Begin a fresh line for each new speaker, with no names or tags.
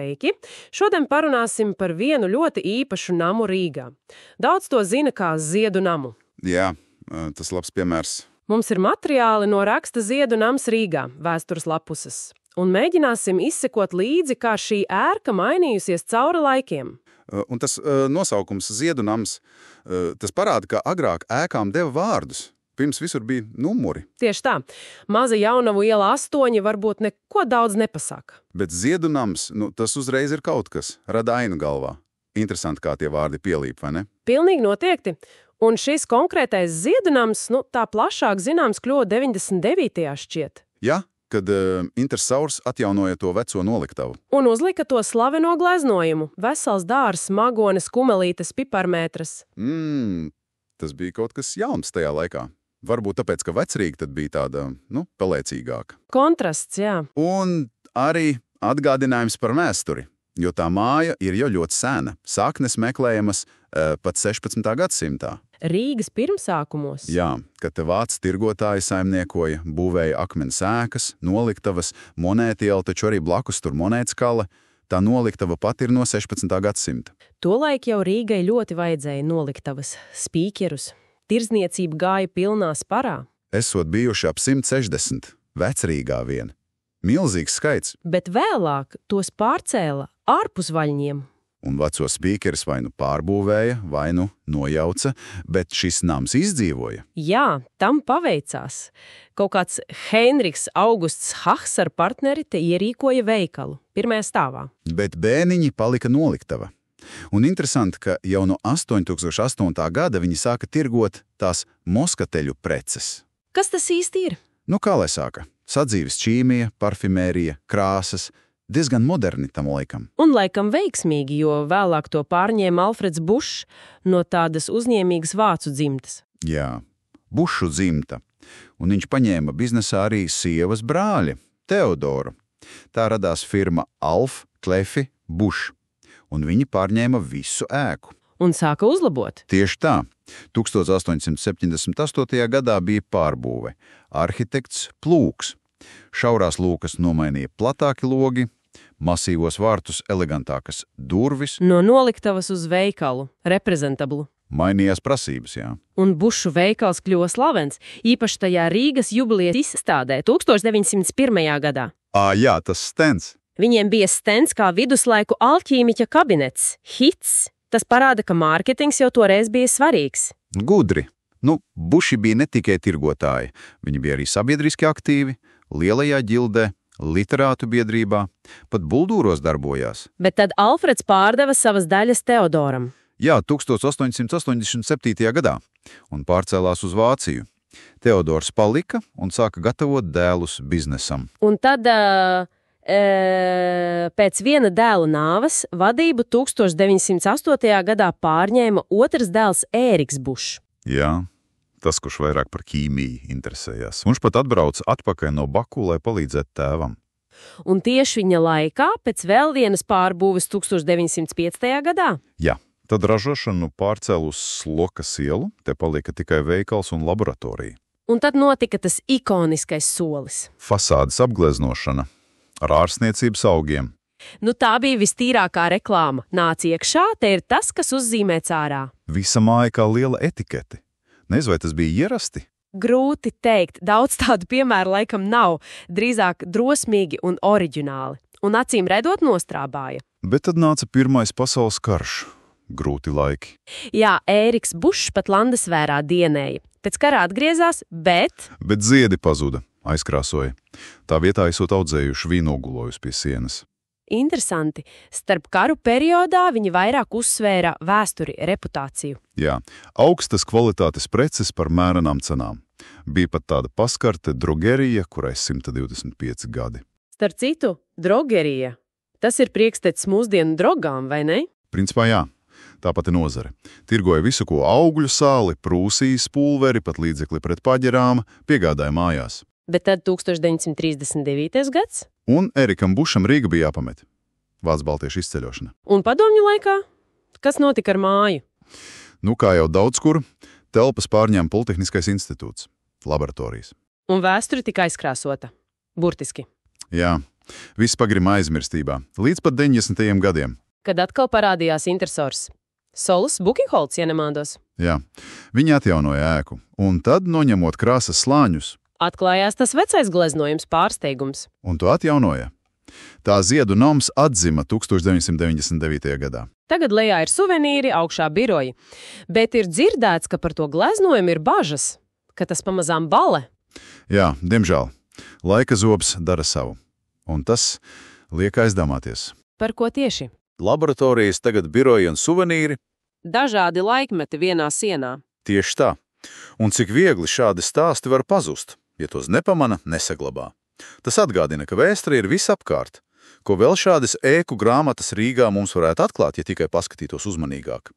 Sveiki! Šodien parunāsim par vienu ļoti īpašu namu Rīgā. Daudz to zina kā Ziedu namu.
Jā, tas labs piemērs.
Mums ir materiāli no raksta Ziedu nams Rīgā, vēstures lapuses. Un mēģināsim izsekot līdzi, kā šī ērka mainījusies cauri laikiem.
Un tas nosaukums Ziedu nams, tas parāda, ka agrāk ēkām deva vārdus. Pirms visur bija numuri.
Tieši tā. Maza Jaunavu iela 8 varbūt neko daudz nepasaka.
Bet Ziedu nams, tas uzreiz ir kaut kas, rada ainu galvā. Interesanti, kā tie vārdi pielīp, vai ne?
Pilnīgi noteikti. Un šis konkrētais Ziedu nams, tā plašāk zināms kļuva 99. šķiet.
Jā, kad Intersaurs atjaunoja to veco noliktavu.
Un uzlika to slaveno gleznojumu. Vesels dārs, magones, kumelītes, piparmētras.
Tas bija kaut kas jauns tajā laikā. Varbūt tāpēc, ka Vecrīga tad bija tāda, pelēcīgāka.
Kontrasts, jā.
Un arī atgādinājums par vēsturi, jo tā māja ir jau ļoti sena. Saknes meklējamas pat 16. gadsimtā.
Rīgas pirmsākumos.
Jā, kad te vācu tirgotāji saimniekoja, būvēja akmens ēkas, noliktavas, monētiela, taču arī blakus tur monētskala. Tā noliktava pat ir no 16. gadsimta.
Tolaik jau Rīgai ļoti vajadzēja noliktavas, spīķerus. Tirdzniecība gāja pilnā sparā.
Esot bijuši ap 160, Vecrīgā vien. Milzīgs skaits.
Bet vēlāk tos pārcēla ārpus vaļņiem.
Un veco spīkeris vai pārbūvēja, vai nojauca, bet šis nams izdzīvoja.
Jā, tam paveicās. Kaut kāds Heinrichs Augusts Hahs ar partneri te ierīkoja veikalu, pirmajā stāvā.
Bet bēniņi palika noliktava. Un interesanti, ka jau no 8008. gada viņi sāka tirgot tās moskateļu preces.
Kas tas īsti ir?
Kā lai sāka? Sadzīves ķīmija, parfimērija, krāsas. Diezgan moderni tam laikam.
Un laikam veiksmīgi, jo vēlāk to pārņēma Alfreds Bušs no tādas uzņēmīgas vācu dzimtas.
Jā, Bušu dzimta. Un viņš paņēma biznesā arī sievas brāļi, Teodoru. Tā radās firma Alf Klefi Buš. Un viņi pārņēma visu ēku.
Un sāka uzlabot.
Tieši tā. 1878. gadā bija pārbūve. Arhitekts Plūks. Šaurās lūkas nomainīja platāki logi, masīvos vārtus elegantākas durvis.
No noliktavas uz veikalu, reprezentablu.
Mainījās prasības, jā.
Un Bušu veikals kļuva slavens, īpaši tajā Rīgas jubilejas izstādē 1901. gadā.
Jā, tas stends.
Viņiem bija stends kā viduslaiku alķīmiķa kabinets. Hits. Tas parāda, ka mārketings jau toreiz bija svarīgs.
Gudri. Buši bija ne tikai tirgotāji. Viņi bija arī sabiedriski aktīvi, lielajā ģildē, literātu biedrībā, pat buldūros darbojās.
Bet tad Alfreds pārdeva savas daļas Teodoram.
Jā, 1887. gadā, un pārcēlās uz Vāciju. Teodors palika un sāka gatavot dēlus biznesam.
Un tad pēc viena dēla nāves vadību 1908. gadā pārņēma otrs dēls Ēriks Bušs.
Jā, tas, kurš vairāk par ķīmiju interesējās. Viņš pat atbrauca atpakaļ no Baku, lai palīdzētu tēvam.
Un tieši viņa laikā, pēc vēl vienas pārbūves 1905. gadā?
Jā, tad ražošanu pārcēla uz Slokas ielu, te palika tikai veikals un laboratorija.
Un tad notika tas ikoniskais solis.
Fasādes apgleznošana ar ārsniecības augiem.
Tā bija vistīrākā reklāma. Nāc iekšā, te ir tas, kas uzzīmēts ārā.
Visa māja kā liela etikete. Nezinu, vai tas bija ierasti?
Grūti teikt, daudz tādu piemēru laikam nav, drīzāk drosmīgi un oriģināli. Un acīm redot nostrābāja.
Bet tad nāca Pirmais pasaules karš. Grūti laiki.
Jā, Ēriks Bušs pat Landesvērā dienēja. Pēc karā atgriezās, bet
ziedi pazuda, aizkrāsoja. Tā vietā esot audzējuši vīnogulojus pie sienas.
Interesanti. Starp karu periodā viņi vairāk uzsvēra vēsturi, reputāciju.
Jā, augstas kvalitātes preces par mērenām cenām. Bija pat tāda paskarte drogerija, kurai 125 gadi.
Starp citu, drogerija. Tas ir priekštecis mūsdienu drogām, vai ne?
Principā jā. Tāpat ir nozare. Tirgoja visu, ko augļu sāli, prūsijas, pulveri, pat līdzekli pret paģerām, piegādāja mājās.
Bet tad 1939. gads?
Un Ērikam Bušam Rīga bija jāpamet. Vācu-baltiešu izceļošana.
Un padomju laikā? Kas notika ar māju?
Kā jau daudz kur, telpas pārņēma Politehniskais institūts, laboratorijas.
Un vēsture tika aizkrāsota. Burtiski.
Jā, Viss pagrima aizmirstībā, līdz pat 90. gadiem.
Kad atkal parādījās interesors. Solis Bukenholts, ja nemaldos.
Jā, viņi atjaunoja ēku, un tad, noņemot krāsas slāņus,
Atklājās tas vecais gleznojums pārsteigums.
un to atjaunoja. Tā Ziedu noms atzima 1999. gadā.
Tagad lejā ir suvenīri, augšā biroji. Bet ir dzirdēts, ka par to gleznojumu ir bažas, ka tas pamazām bale.
Jā, diemžēl. Laika zobs dara savu. Un tas liek aizdomāties.
Par ko tieši?
Laboratorijas tagad biroji un suvenīri?
Dažādi laikmeti vienā sienā.
Tieši tā. Un cik viegli šādi stāsti var pazust, ja tos nepamana, nesaglabā. Tas atgādina, ka vēsture ir visapkārt. Ko vēl šādas ēku grāmatas Rīgā mums varētu atklāt, ja tikai paskatītos uzmanīgāk.